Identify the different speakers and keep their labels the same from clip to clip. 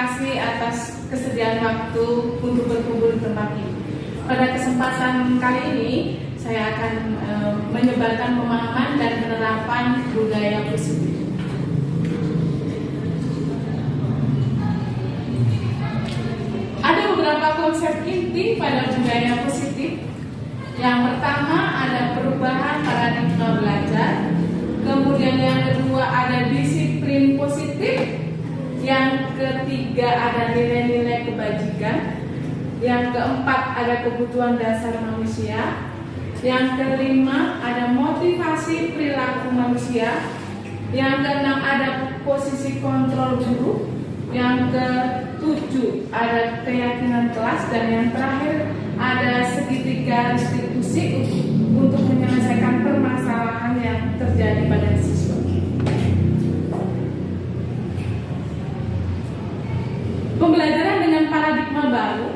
Speaker 1: kasih atas kesediaan waktu untuk berkumpul di tempat ini. Pada kesempatan kali ini, saya akan menyebarkan pemahaman dan penerapan budaya positif. Ada beberapa konsep inti pada budaya positif. Yang pertama ada perubahan paradigma belajar. Kemudian yang kedua ada disiplin positif. Yang ketiga ada nilai-nilai kebajikan. Yang keempat ada kebutuhan dasar manusia. Yang kelima ada motivasi perilaku manusia. Yang keenam ada posisi kontrol guru. Yang ketujuh ada keyakinan kelas. Dan yang terakhir ada segitiga restitusi untuk menyelesaikan permasalahan yang terjadi pada siswa. Pembelajaran dengan paradigma baru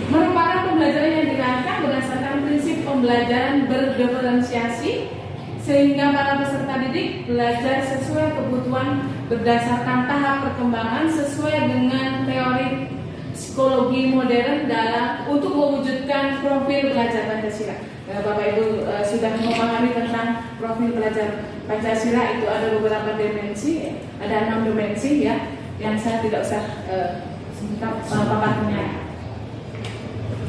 Speaker 1: merupakan pembelajaran yang dirancang berdasarkan prinsip pembelajaran berdiferensiasi, sehingga para peserta didik belajar sesuai kebutuhan berdasarkan tahap perkembangan sesuai dengan teori psikologi modern untuk mewujudkan profil pelajar Pancasila. Bapak Ibu sudah memahami tentang profil pelajar Pancasila. Itu ada beberapa dimensi, ada 6 dimensi ya, yang saya tidak usah paparkan.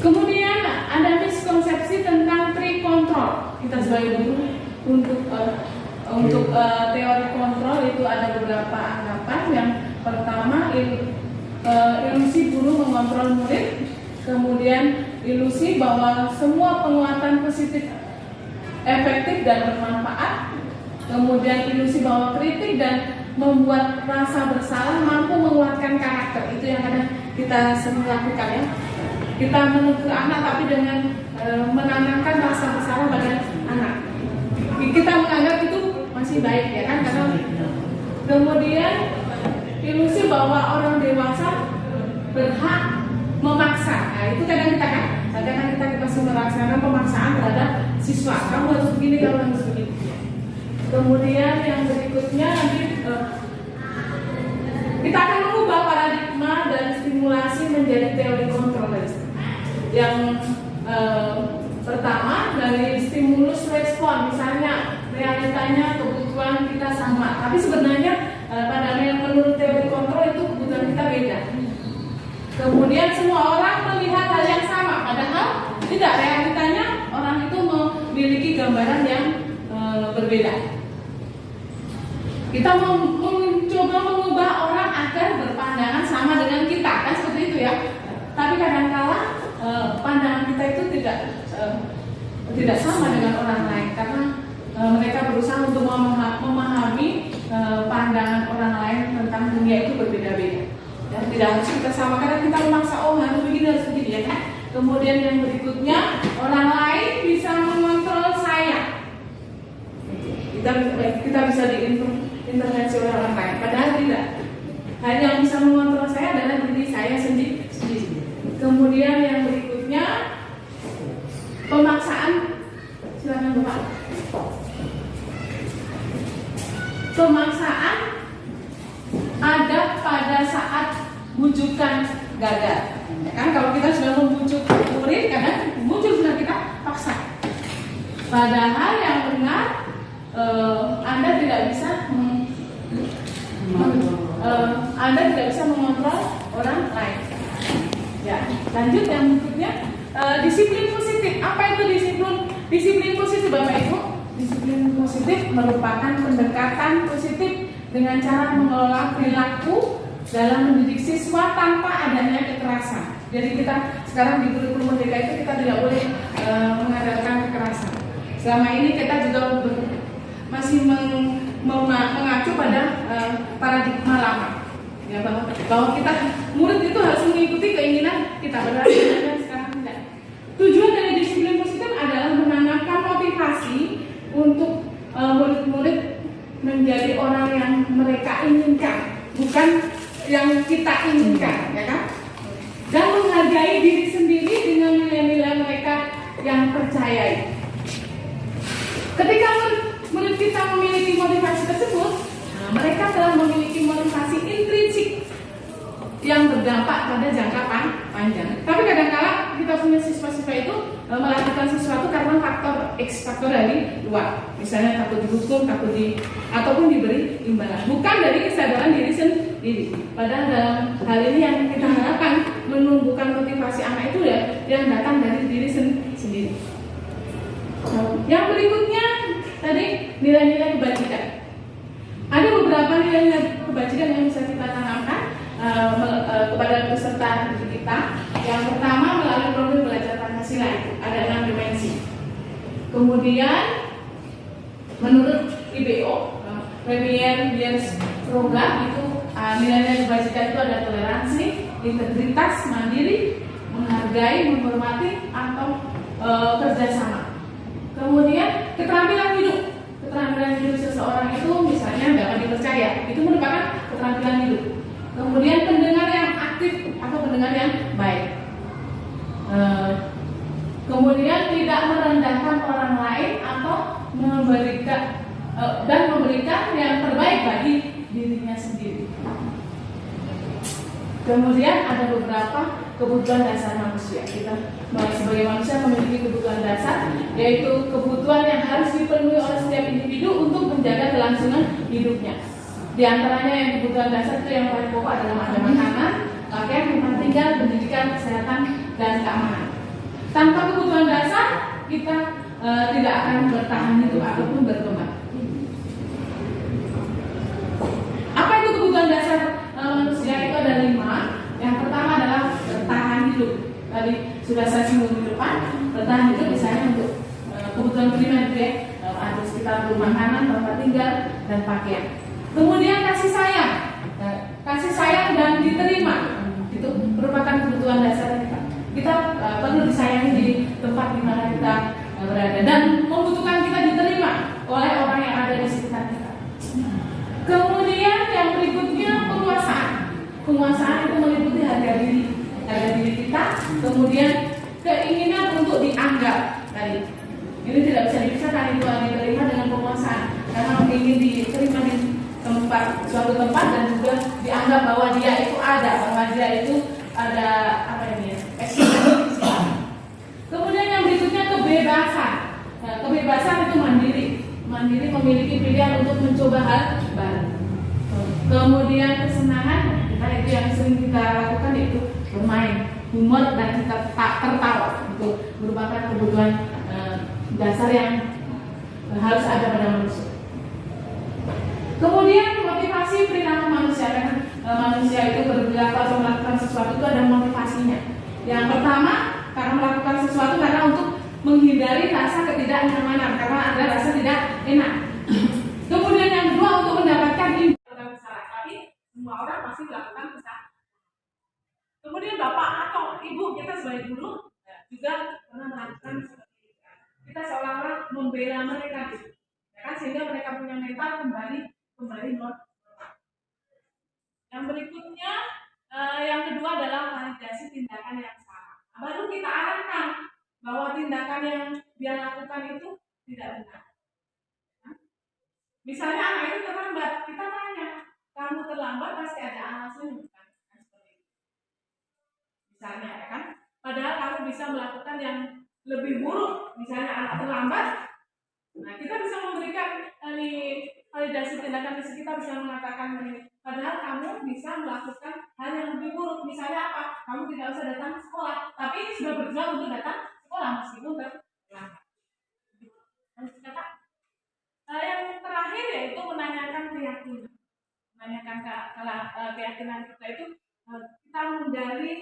Speaker 1: Kemudian ada miskonsepsi tentang tree control. Kita sebagai guru untuk teori kontrol itu ada beberapa anggapan. Yang pertama ilusi guru mengontrol murid, kemudian ilusi bahwa semua penguatan positif efektif dan bermanfaat, kemudian ilusi bahwa kritik dan membuat rasa bersalah mampu menguatkan karakter. Itu yang kadang kita sering lakukan ya. Kita menegur anak tapi dengan menanamkan rasa bersalah pada anak. Kita menganggap itu masih baik ya kan, karena kemudian ilusi bahwa orang dewasa berhak memaksa. Nah, itu kadang kita masih melaksanakan pemaksaan terhadap siswa. Kamu harus begini, kamu harus begini. Kemudian yang berikutnya nanti kita akan mengubah paradigma dan stimulasi menjadi teori kontrol. Yang pertama dari stimulus respon, misalnya realitanya kebutuhan kita sama, tapi sebenarnya pada yang menurut teori kontrol itu kebutuhan kita beda. Kemudian semua orang melihat hal yang sama, padahal tidak, realitanya orang itu memiliki gambaran yang berbeda. Kita mencoba mengubah orang agar berpandangan sama dengan kita, kan seperti itu ya. Tapi kadang-kala pandangan kita itu tidak sama dengan orang lain, karena mereka berusaha untuk memahami pandangan orang lain tentang dunia itu berbeda-beda. Dan tidak harus kita sama, karena kita memaksa harus begini, harus begini ya kan. Kemudian yang berikutnya, orang lain bisa mengontrol saya. Kita bisa diintervensi oleh orang lain, padahal tidak. Hanya yang bisa mengontrol saya adalah diri saya sendiri. Kemudian yang berikutnya, pemaksaan. Silakan Bapak. Pemaksaan ada pada saat bujukan gagal. Ya kan, kalau kita sudah membujuk murid, kadang muncul sudah kita paksa. Padahal yang benar, Anda tidak bisa mengontrol orang lain. Ya, lanjut yang berikutnya, disiplin positif. Apa itu disiplin positif, Bapak Ibu? Disiplin positif merupakan pendekatan positif dengan cara mengelola perilaku dalam mendidik siswa tanpa adanya kekerasan. Jadi kita sekarang di kurikulum merdeka itu kita tidak boleh mengandalkan kekerasan. Selama ini kita juga masih mengacu pada paradigma lama. Ya, bahwa kita murid itu harus mengikuti keinginan kita, padahal sekarang tidak. Tujuan dari disiplin positif adalah menanamkan motivasi untuk murid-murid menjadi orang yang mereka inginkan, bukan yang kita inginkan, ya kan? Dan menghargai diri sendiri dengan nilai-nilai mereka yang percayai. Ketika murid kita memiliki motivasi tersebut, mereka telah memiliki motivasi intrinsik yang berdampak pada jangka panjang. Tapi kadang-kala kita punya siswa-siswa itu melakukan sesuatu karena faktor X, faktor dari luar. Misalnya takut dihukum, ataupun diberi imbalan. Bukan dari kesadaran diri sendiri. Padahal dalam hal ini yang kita harapkan menumbuhkan motivasi anak itu ya yang datang dari diri sendiri. Yang berikutnya tadi nilai-nilai kebajikan. Ada beberapa nilai-nilai kebajikan yang bisa kita tanamkan kepada peserta didik kita. Yang pertama melalui program belajar Pancasila itu ada 6 dimensi. Kemudian menurut IBO Premier Years Program itu nilai-nilai kebajikan itu ada toleransi, integritas, mandiri, menghargai, menghormati, atau kerjasama. Kemudian keterampilan hidup. Keterampilan hidup seseorang itu misalnya dapat dipercaya, itu merupakan keterampilan hidup. Kemudian pendengar yang aktif atau pendengar yang baik. Kemudian tidak merendahkan orang lain atau memberikan yang terbaik bagi dirinya sendiri. Kemudian ada beberapa kebutuhan dasar manusia. Kita sebagai manusia memiliki kebutuhan dasar, yaitu kebutuhan yang harus dipenuhi oleh setiap individu untuk menjaga kelangsungan hidupnya. Di antaranya yang kebutuhan dasar itu yang paling pokok adalah ada makanan, pakaian, tempat tinggal, pendidikan, kesehatan, dan keamanan. Tanpa kebutuhan dasar kita tidak akan bertahan hidup ataupun berkembang. Apa itu kebutuhan dasar manusia? Itu ada 5. Yang pertama adalah bertahan hidup. Tadi sudah saya singgung di depan. Bertahan hidup misalnya untuk kebutuhan primer itu ya, ada sekitar makanan, tempat tinggal, dan pakaian. Kemudian kasih sayang dan diterima itu merupakan kebutuhan dasar kita. Kita perlu disayangi di tempat di mana kita berada dan membutuhkan kita diterima oleh orang yang ada di sekitar kita. Kemudian yang berikutnya penguasaan itu meliputi harga diri kita, kemudian keinginan untuk dianggap tadi. Ini tidak bisa dipisahkan itu diterima dengan penguasaan karena ingin diterima di suatu tempat dan juga dianggap bahwa dia itu ada, eksistensi. Kemudian yang berikutnya kebebasan. Nah, kebebasan itu mandiri memiliki pilihan untuk mencoba hal baru. Kemudian kesenangan, itu yang sering kita lakukan yaitu bermain, humor dan kita tertawa. Itu merupakan kebutuhan dasar yang harus ada pada manusia. Kemudian motivasi perilaku manusia, karena manusia itu berperilaku atau melakukan sesuatu itu ada motivasinya. Yang pertama karena melakukan sesuatu karena untuk menghindari rasa ketidaknyamanan, karena ada rasa tidak enak. Kemudian yang kedua untuk mendapatkan imbalan kesalahan. Tapi semua orang pasti melakukan kesalahan. Kemudian bapak atau ibu kita sebagai guru juga pernah melakukan seperti itu. Kita seolah-olah membela mereka, ya kan, sehingga mereka punya mental kembali normal. Yang berikutnya, yang kedua adalah validasi tindakan yang salah. Baru kita arahkan bahwa tindakan yang dia lakukan itu tidak benar. Misalnya anak itu terlambat, kita tanya, kamu terlambat pasti ada alasan bukan? Misalnya, ya kan? Padahal kamu bisa melakukan yang lebih buruk, misalnya anak terlambat. Nah, kita bisa memberikan validasi tindakan di kita bisa mengatakan padahal kamu bisa melakukan hal yang lebih buruk. Misalnya apa? Kamu tidak usah datang ke sekolah, tapi ini sudah berjuang untuk datang ke sekolah meskipun terlambat. Yang terakhir yaitu menanyakan keyakinan. Menanyakan keyakinan kita itu kita menggali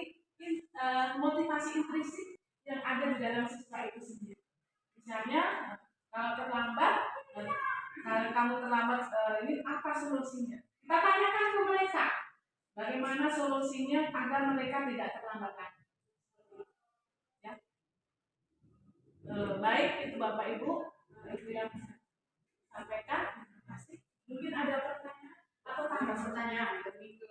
Speaker 1: motivasi intrinsik yang ada di dalam siswa itu sendiri. Misalnya kalau kamu terlambat ini apa solusinya? Kita tanyakan ke mereka bagaimana solusinya agar mereka tidak terlambat lagi. Ya. Baik itu Bapak Ibu itu yang bisa sampaikan. Terima kasih. Mungkin ada pertanyaan atau tambah pertanyaan lebih ke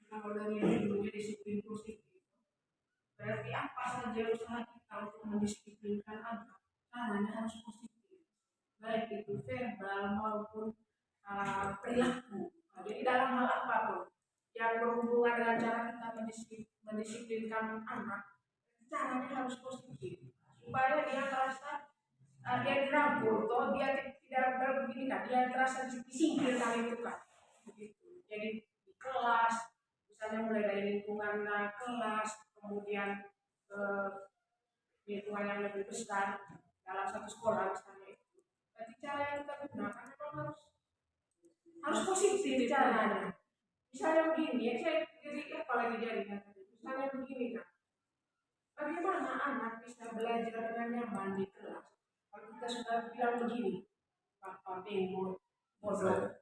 Speaker 1: kalau dari judulnya disiplin positif, berarti apa saja usaha kita untuk mendisiplinkan anak caranya harus positif, baik itu verbal maupun
Speaker 2: perilaku. Jadi dalam hal apapun yang berhubungan dengan cara kita mendisiplinkan anak, caranya harus positif supaya dia merasa dia dirangkul, atau dia tidak begini kan, dia terasa disingkirkan itu kan. Begitu. Jadi di kelas, misalnya mulai dari lingkungan kelas, kemudian lingkungan yang lebih besar dalam satu sekolah misalnya itu. Jadi cara yang kita gunakan memang harus positif caranya. Misalnya begini, saya jadi apalagi jadinya. Misalnya begini kan, bagaimana anak bisa belajar dengan nyaman di kelas? Kalau kita sudah bilang begini, Bapak Bemo, bodoh.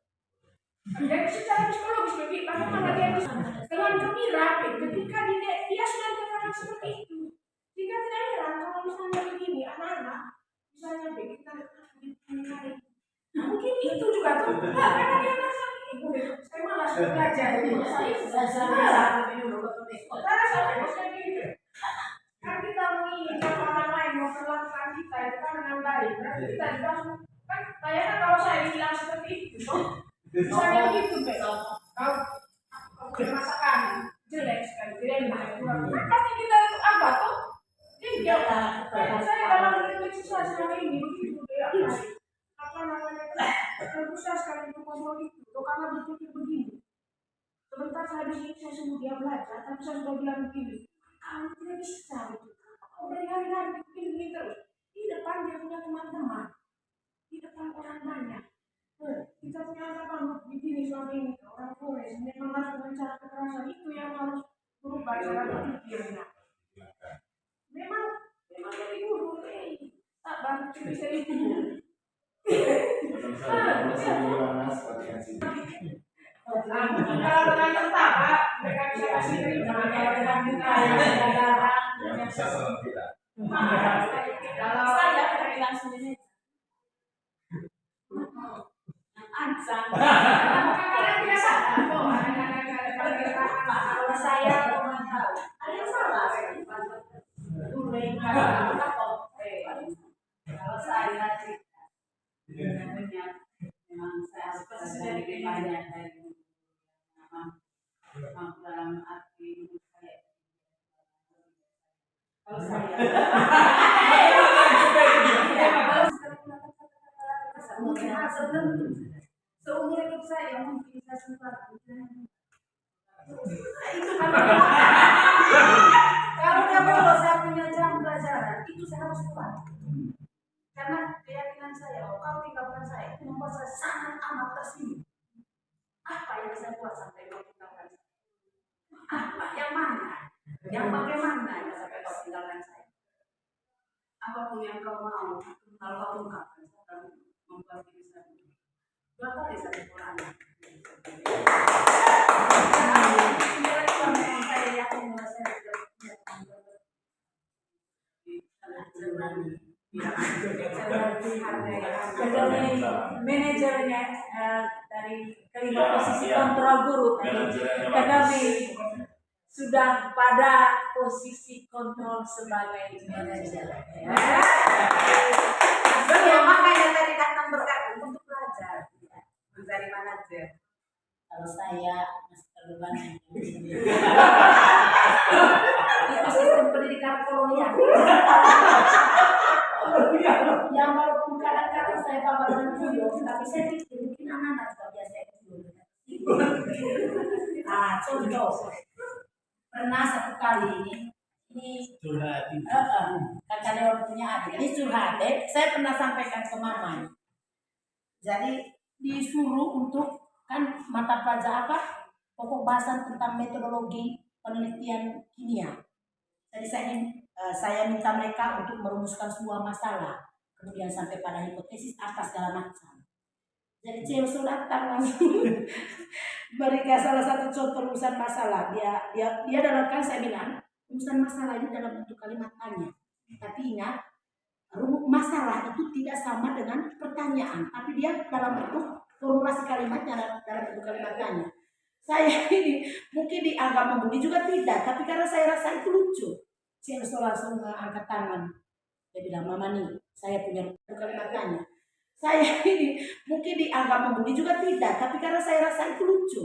Speaker 2: Jadi secara psikologis bagaimana dia bisa dengan gembira ketika dia sudah dikatakan seperti itu. Jika tidak heran kalau misalnya begini, anak-anak misalnya kita menikahi, mungkin itu juga tuh, karena dia merasa saya malas belajar ini. Karena saya gitu. Kan kita menginginkan orang lain memperlakukan kita itu kan dengan baik. Berarti kita dikasih kan kayaknya kalau saya bilang seperti itu, misalnya gitu, kalau masakan jelek sekali, tidak enak, pasti kita apa tuh? Dia saya dalam susah selama ini begitu dia apa namanya susah sekali untuk ngomong itu karena berpikir begini. Sebentar saya di sini saya suruh dia belajar, tapi saya sudah bilang begini, kamu tidak bisa itu. Kau dari hari-hari begini terus. Di depan dia punya teman-teman, di depan orang banyak. Kita punya anak-anak begini selama ini orang Korea memang harus dengan cara kekerasan itu yang harus berubah cara berpikirnya. Memang dari dulu tak bantu bisa itu. Kalau dengan tentara mereka bisa kasih terima. Kalau dengan kita yang bisa sama kita. Kalau saya akan langsung ini. Ansang. Kalau saya mau tahu, ada yang salah. Kalau saya memang saya sudah banyak dari dalam arti saya. Kalau saya seumur hidup saya mungkin saya sempat itu kalau saya punya jam pelajaran itu saya harus kuat karena keyakinan saya kalau tinggalkan saya itu membuat saya sangat amat tersinggung. Apa yang saya buat sampai kau tinggalkan saya? Apa yang mana? Yang bagaimana yang sampai kau tinggalkan saya? Apapun yang kau mau kalau kau ungkapkan saya akan membuat diri saya dua kali saya kurang. Manajernya dari kelima posisi kontrol guru kami sudah pada posisi kontrol sebagai manajer. Ya makanya tadi datang bergabung untuk belajar dari manajer. Kalau saya masih terlalu itu sistem pendidikan kolonial. Yang walaupun kadang-kadang saya bawa dengan tuyul, tapi saya pikir mungkin anak-anak juga biasa tuyul. Contoh, pernah satu kali ini curhat. Kakak Leon punya adik, ini curhat. Saya pernah sampaikan ke mama. Jadi disuruh untuk kan mata pelajaran apa? Pokok bahasan tentang metodologi penelitian kimia. Jadi saya minta mereka untuk merumuskan sebuah masalah, kemudian sampai pada hipotesis apa segala macam. Jadi Chelsea datang langsung berikan salah satu contoh rumusan masalah. Dia dalam kan saya bilang rumusan masalah ini dalam bentuk kalimat tanya. Tapi ingat masalah itu tidak sama dengan pertanyaan, tapi dia dalam bentuk formulasi kalimatnya dalam bentuk kalimat tanya. Saya ini mungkin dianggap membuli juga tidak, tapi karena saya rasa itu lucu. Chelsea langsung angkat tangan. Dia bilang, Mama nih, saya punya kalimat tanya.
Speaker 3: Saya ini mungkin dianggap membuli juga tidak, tapi karena saya rasa itu lucu.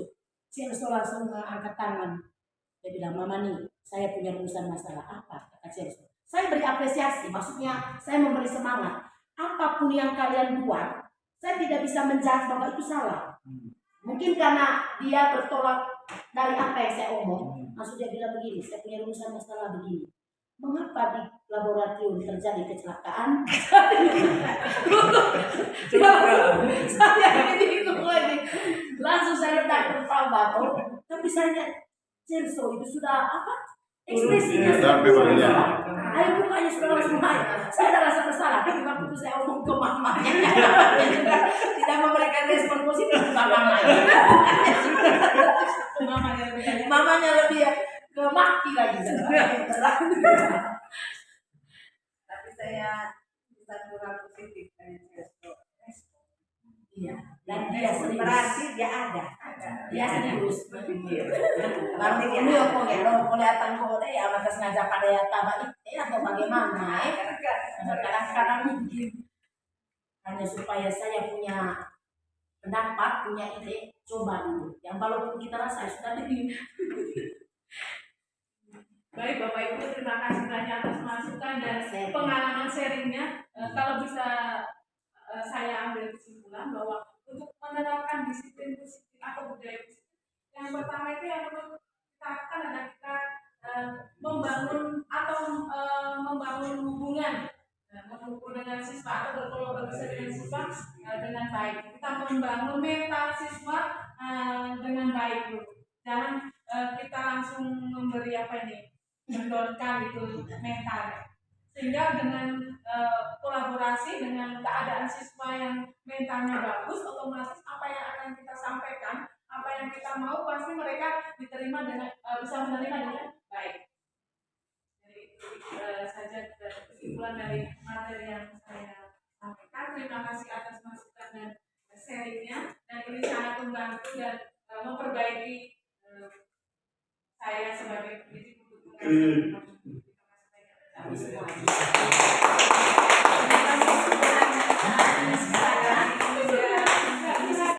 Speaker 3: Celso langsung angkat tangan. Dia bilang, "Mama nih, saya punya rumusan masalah." "Apa?" kata Celso. Saya beri apresiasi, maksudnya saya memberi semangat. Apapun yang kalian buat, saya tidak bisa menjudge bahwa itu salah. Mungkin karena dia bertolak dari apa yang saya omong, langsung dia bilang begini, "Saya punya rumusan masalah begini. Mengapa di laboratorium terjadi kecelakaan?" Saya ini itu lagi. Langsung saya letak tertawa, tapi saya Celso itu sudah apa? Ekspresinya sudah berubah. Ayo mukanya sudah langsung naik. Saya ada rasa bersalah, tapi waktu itu saya omong ke mamanya. Dia juga tidak memberikan respon positif ke mamanya. Mamanya lebih ke maki lagi.
Speaker 2: Tapi saya bisa kurang positif dari Celso.
Speaker 3: Iya. Dan dia berarti dia ada. Dia serius. Berarti dia lu kok kalau kelihatan kok ya maka sengaja pada ya tambah atau bagaimana kadang-kadang mungkin hanya supaya saya punya pendapat, punya ide, coba dulu. Yang walaupun kita rasa sudah ini.
Speaker 1: Baik Bapak Ibu, terima kasih banyak atas masukan dan pengalaman sharingnya. Kalau bisa saya ambil kesimpulan bahwa untuk menerapkan disiplin positif atau budaya positif, yang pertama itu yang perlu kita lakukan adalah kita membangun hubungan dengan siswa atau berkolaborasi dengan siswa dengan baik. Kita membangun mental siswa dengan baik dulu. Jangan kita langsung memberi mendorkan itu mentalnya. Sehingga dengan kolaborasi dengan keadaan siswa yang mentalnya bagus, otomatis apa yang akan kita sampaikan, apa yang kita mau pasti mereka diterima dengan bisa menerima dengan baik. Jadi itu saja kesimpulan dari materi yang saya sampaikan. Terima kasih atas masukan dan sharingnya, dan ini sangat membantu dan memperbaiki saya sebagai pendidik untuk mengajar. Terima kasih banyak.